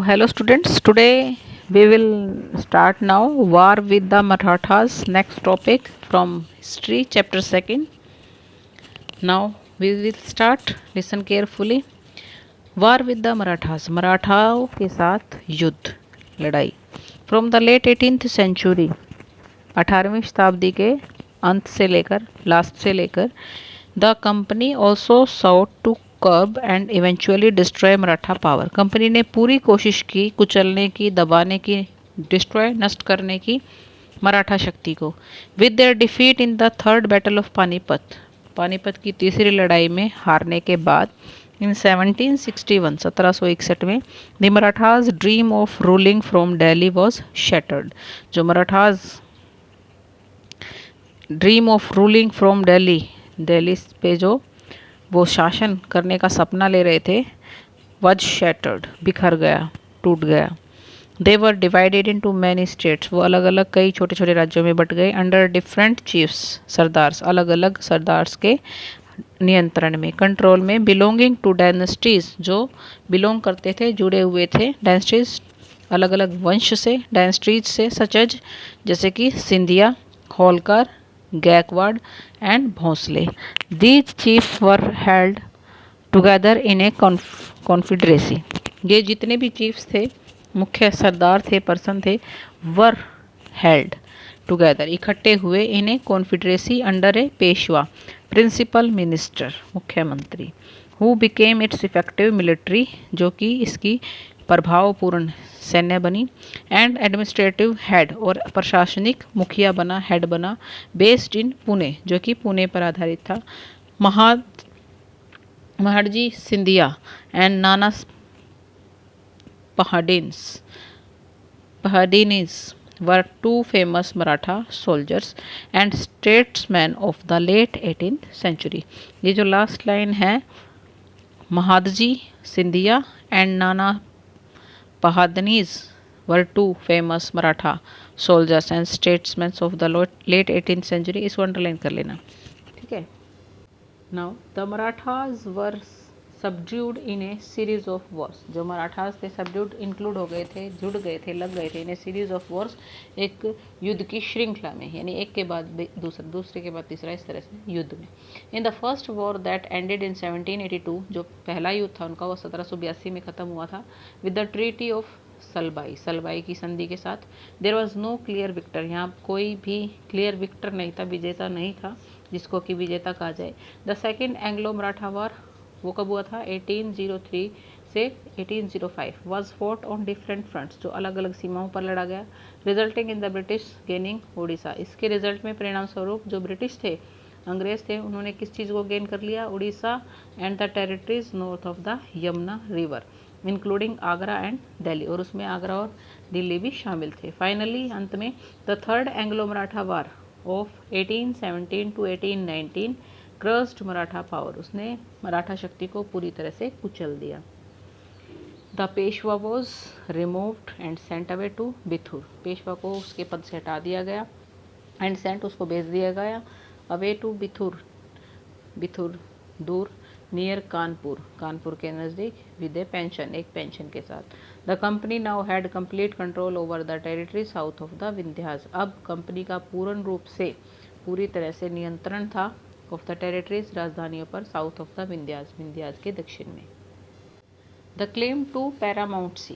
Hello students, today we will start now war with the Marathas. Next topic from history chapter 2nd. Now we will start, listen carefully. War with the Marathas, मराठाओं के साथ युद्ध, लड़ाई. From the late 18th century, 18वीं शताब्दी के अंत से लेकर last से लेकर the company also sought to curb and eventually destroy Maratha power. Company ने पूरी कोशिश की कुचलने की, दबाने की, डिस्ट्रॉय नष्ट करने की मराठा शक्ति को. With their defeat in the third battle of Panipat, Panipat की तीसरी लड़ाई में हारने के बाद इन 1761 1761 में the Marathas dream of ruling from Delhi was shattered. जो Marathas dream of ruling from Delhi, Delhi पे जो वो शासन करने का सपना ले रहे थे, वॉज शैटर्ड, बिखर गया, टूट गया. They were divided into many states, वो अलग अलग कई छोटे छोटे राज्यों में बट गए. अंडर डिफरेंट चीफ्स, सरदार्स, अलग अलग सरदार्स के नियंत्रण में, कंट्रोल में. बिलोंगिंग टू डायनेस्टीज, जो बिलोंग करते थे, जुड़े हुए थे डायनेस्टीज, अलग अलग वंश से, डायनेस्टीज से, सचज जैसे कि Scindia, Holkar, Gaekwad and Bhonsle. These chiefs were held together in a confederacy. ये जितने भी चीफ्स थे, मुख्य सरदार थे, पर्सन थे, वर हेल्ड टुगेदर, इकट्ठे हुए, इन a कॉन्फिडरेसी under A Peshwa, principal minister, मुख्यमंत्री, who became it's effective military, जो कि इसकी प्रभावपूर्ण सैन्य बनी, एंड एडमिनिस्ट्रेटिव हेड, और प्रशासनिक मुखिया बना, हेड बना, बेस्ड इन पुणे, जो कि पुणे पर आधारित था. Mahadji Scindia and Nana पहाडिनीज were two famous Maratha soldiers and statesmen of the late 18th century. ये जो लास्ट लाइन है, Mahadji Scindia and Nana पहादनीज were two famous Maratha soldiers and statesmen of the late 18th century. इसको underline कर लेना, ठीक है. Now the Marathas were subdued in a series of wars. जो मराठास थे सबड्यूड इंक्लूड हो गए थे, जुड़ गए थे, लग गए थे इन ए सीरीज ऑफ वॉर्स, एक युद्ध की श्रृंखला में, यानी एक के बाद दूसरा, दूसरे के बाद तीसरा, इस तरह से युद्ध में. In the first war that ended in 1782, जो पहला युद्ध था उनका, वो 1782 में ख़त्म हुआ था with the treaty of Salbai, Salbai की संधि के साथ. There was no clear victor, यहाँ कोई भी क्लियर विक्टर नहीं था, विजेता नहीं था जिसको कि विजेता कहा जाए. The second Anglo Maratha war, वो कब हुआ था, 1803 से 1805, was fort on different fronts, जो अलग अलग सीमाओं पर लड़ा गया. Resulting in the British gaining Orissa, इसके रिजल्ट में, परिणाम स्वरूप, जो ब्रिटिश थे, अंग्रेज थे, उन्होंने किस चीज़ को गेन कर लिया, Orissa and the territories north of the Yamuna river, including Agra and Delhi, और उसमें आगरा और दिल्ली भी शामिल थे. फाइनली अंत में the third Anglo Maratha war of 1817 to 1819 crushed Maratha power, उसने मराठा शक्ति को पूरी तरह से कुचल दिया. The Peshwa was removed and sent away to Bithoor, Peshwa को उसके पद से हटा दिया गया, एंड सेंट, उसको भेज दिया गया, अवे टू बिथुर, बिथुर दूर, नियर कानपुर, कानपुर के नज़दीक, विद ए पेंशन, एक पेंशन के साथ. The company now had complete control over the territory south of the Vindhyas, अब कंपनी का पूर्ण रूप से, पूरी तरह से नियंत्रण था ऑफ द टेरिटरीज, राजधानियों पर, south of the Vindhyas, Vindhyas के दक्षिण में. द क्लेम टू पैरामाउंटसी,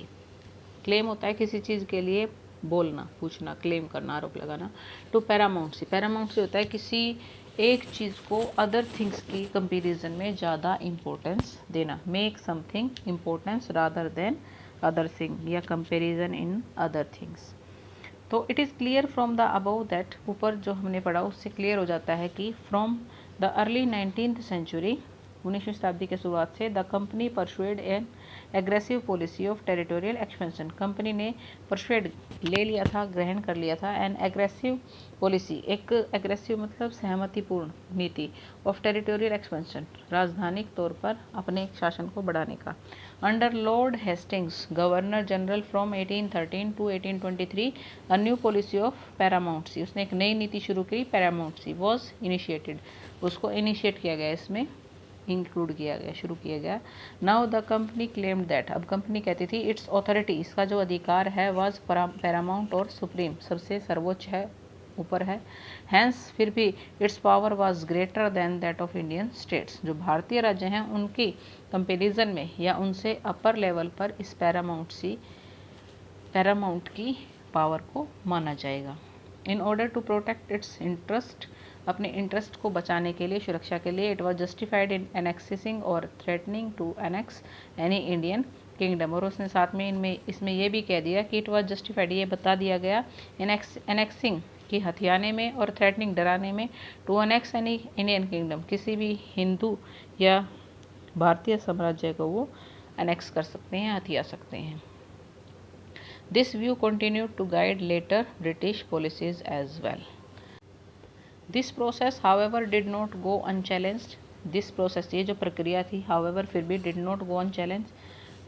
क्लेम होता है किसी चीज़ के लिए बोलना, पूछना, क्लेम करना, आरोप लगाना. टू पैरामाउंटसी, पैरामाउंटसी होता है किसी एक चीज़ को अदर थिंग्स की कंपैरिजन में ज़्यादा इम्पोर्टेंस देना, make something importance rather than other thing, या कंपैरिजन इन अदर थिंग्स. तो it is clear from the above that, ऊपर जो हमने पढ़ा उससे क्लियर हो जाता है कि from the early 19th century, 19वीं शताब्दी के शुरुआत से, the company persuade N aggressive policy of territorial expansion, company ने परसुएड ले लिया था, ग्रहण कर लिया था, एन एग्रेसिव पॉलिसी, एक एग्रेसिव मतलब सहमतिपूर्ण नीति, ऑफ टेरिटोरियल एक्सपेंशन, राजधानिक तौर पर अपने शासन को बढ़ाने का. Under Lord Hastings, governor general, from 1813 to 1823, a new policy of paramountcy, उसने एक नई नीति शुरू की, पैरामाउंटसी वॉज इनिशिएटेड, उसको इनिशिएट किया गया, इसमें इंक्लूड किया गया, शुरू किया गया। Now the company claimed that, अब कंपनी कहती थी इट्स अथॉरिटी, इसका जो अधिकार है वाज पैरामाउंट और सुप्रीम, सबसे सर्वोच्च है, ऊपर है। हैंस फिर भी it's power was greater than that of Indian states, जो भारतीय राज्य हैं उनकी कंपेरिजन में या उनसे अपर लेवल पर इस पैरामाउंट की पावर को माना जाएगा। In order to protect its interest, अपने इंटरेस्ट को बचाने के लिए, सुरक्षा के लिए, it was justified in annexing और threatening to annex any Indian kingdom, और उसने साथ में इसमें यह भी कह दिया कि इट वॉज जस्टिफाइड, ये बता दिया गया, एनेक्सिंग की हथियाने में और थ्रेटनिंग डराने में, to annex any Indian kingdom, किसी भी हिंदू या भारतीय साम्राज्य को वो एनेक्स कर सकते हैं, हथिया सकते हैं। This view continued to guide later British policies as well. This process however did not go unchallenged, this process, ये जो प्रक्रिया थी, हाउएवर फिर भी, डिड नॉट गो अनचैलेंज,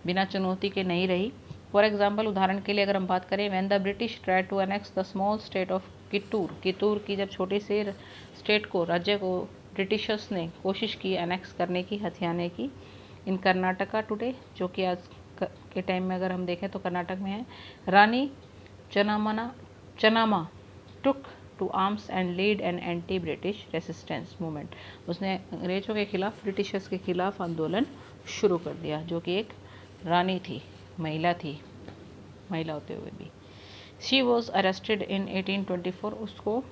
बिना चुनौती के नहीं रही। फॉर एग्जाम्पल, उदाहरण के लिए अगर हम बात करें, when the British try to annex the small state of Kittur, Kittur की जब छोटी सी स्टेट को, राज्य को ब्रिटिशर्स ने कोशिश की एनेक्स करने की, हथियाने की, इन कर्नाटका टुडे, जो कि आज के टाइम में अगर हम देखें तो कर्नाटक में है, Rani Chennamma took to arms and lead an anti British resistance movement, उसने अंग्रेजों के खिलाफ, ब्रिटिशर्स के खिलाफ आंदोलन शुरू कर दिया, जो कि एक रानी थी, महिला थी, महिला होते हुए भी। शी वॉज अरेस्टेड इन 1824, उसको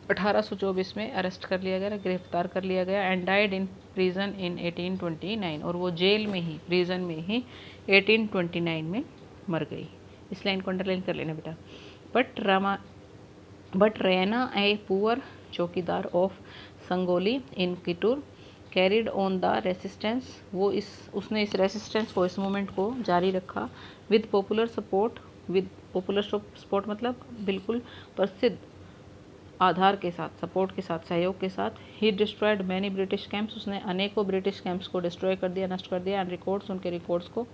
1824 में अरेस्ट कर लिया गया, गिरफ्तार कर लिया गया, एंड डाइड इन प्रिजन इन 1829, और वो जेल में ही, प्रिजन में ही 1829 में मर गई। इस लाइन को अंडरलाइन कर लेना बेटा। बट रैना ए पुअर चौकीदार of Sangolli in Kittur carried on the resistance, उसने इस रेसिस्टेंस को, इस मूवमेंट को जारी रखा, विद पॉपुलर सपोर्ट मतलब बिल्कुल प्रसिद्ध आधार के साथ, सपोर्ट के साथ, सहयोग के साथ। ही डिस्ट्रॉयड मैनी ब्रिटिश कैंप्स, उसने अनेकों ब्रिटिश कैंप्स को डिस्ट्रॉय कर दिया, नष्ट कर दिया, एंड रिकॉर्ड्स, उनके रिकॉर्ड्स को।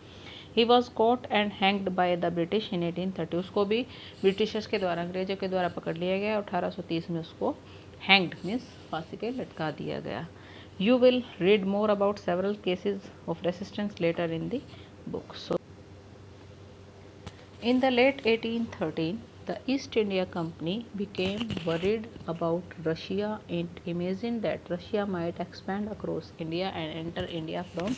He was caught and hanged by the British in 1830, उसको भी ब्रिटिशर्स के द्वारा, अंग्रेजों के द्वारा पकड़ लिया गया, 1830 में उसको हैंग्ड मीन्स फांसी पे लटका दिया गया। You will read more about several cases of resistance later in the book. So in the late 1813, the East India Company became worried about Russia and imagined that Russia might expand across India and enter India from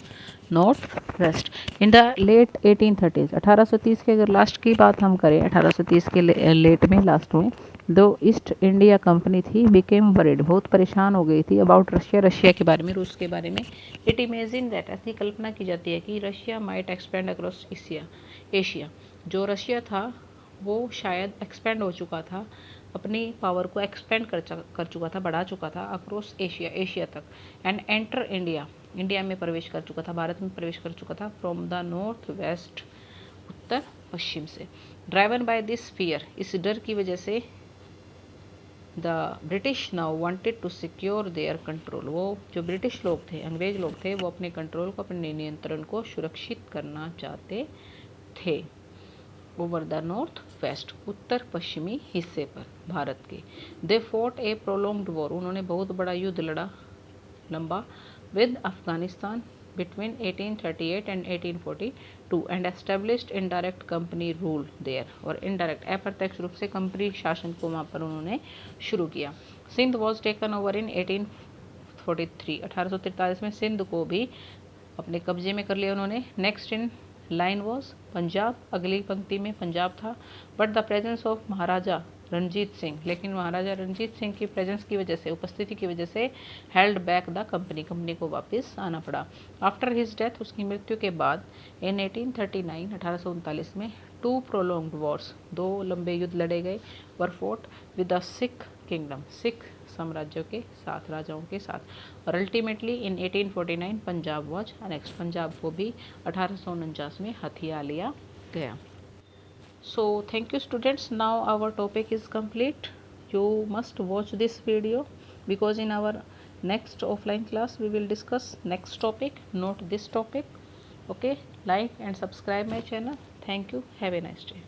northwest. In the late 1830s, 1830 के अगर last की बात हम करें, 1830 के late में, last में, दो ईस्ट इंडिया कंपनी थी, बिकेम वरिड, बहुत परेशान हो गई थी, अबाउट रशिया, रशिया के बारे में, रूस के बारे में। इट इमेजिन दैट, ऐसी कल्पना की जाती है कि Russia might expand across Asia, जो रशिया था वो शायद एक्सपेंड हो चुका था, अपनी पावर को एक्सपेंड कर चुका था, बढ़ा चुका था, अक्रॉस एशिया तक, एंड एंटर इंडिया में प्रवेश कर चुका था, भारत में प्रवेश कर चुका था, फ्रॉम द नॉर्थ वेस्ट, उत्तर पश्चिम से। ड्राइवन बाय दिस फियर, इस डर की वजह से, the British now wanted to secure their control, वो जो ब्रिटिश लोग थे, अंग्रेज लोग थे, वो अपने कंट्रोल को, अपने नियंत्रण को सुरक्षित करना चाहते थे, ओवर द नॉर्थ वेस्ट, उत्तर पश्चिमी हिस्से पर भारत के। They fought a prolonged war, उन्होंने बहुत बड़ा युद्ध लड़ा, लंबा, with Afghanistan between 1838 and 1842, and established indirect company rule there, और इनडायरेक्ट, अप्रत्यक्ष रूप से कंपनी शासन को वहाँ पर उन्होंने शुरू किया। Sindh was taken over in 1843, 1843 में सिंध को भी अपने कब्जे में कर लिया उन्होंने। Next in line was Punjab, अगली पंक्ति में पंजाब था, बट द प्रेजेंस ऑफ महाराजा रणजीत सिंह, लेकिन महाराजा रणजीत सिंह की प्रेजेंस की वजह से, उपस्थिति की वजह से, हेल्ड बैक द कंपनी को वापस आना पड़ा। आफ्टर हिज डेथ, उसकी मृत्यु के बाद, इन 1839, 1839 में, 2 प्रोलॉन्ग्ड वॉर्स, 2 लंबे युद्ध लड़े गए, were fought with the Sikh kingdom, Sikh साम्राज्यों के साथ, राजाओं के साथ, और ultimately in 1849 Punjab was annexed, Punjab को भी 1849 में हथिया लिया गया। So thank you students, now our topic is complete. You must watch this video because in our next offline class we will discuss next topic, not this topic. Okay, like and subscribe my channel. Thank you, have a nice day.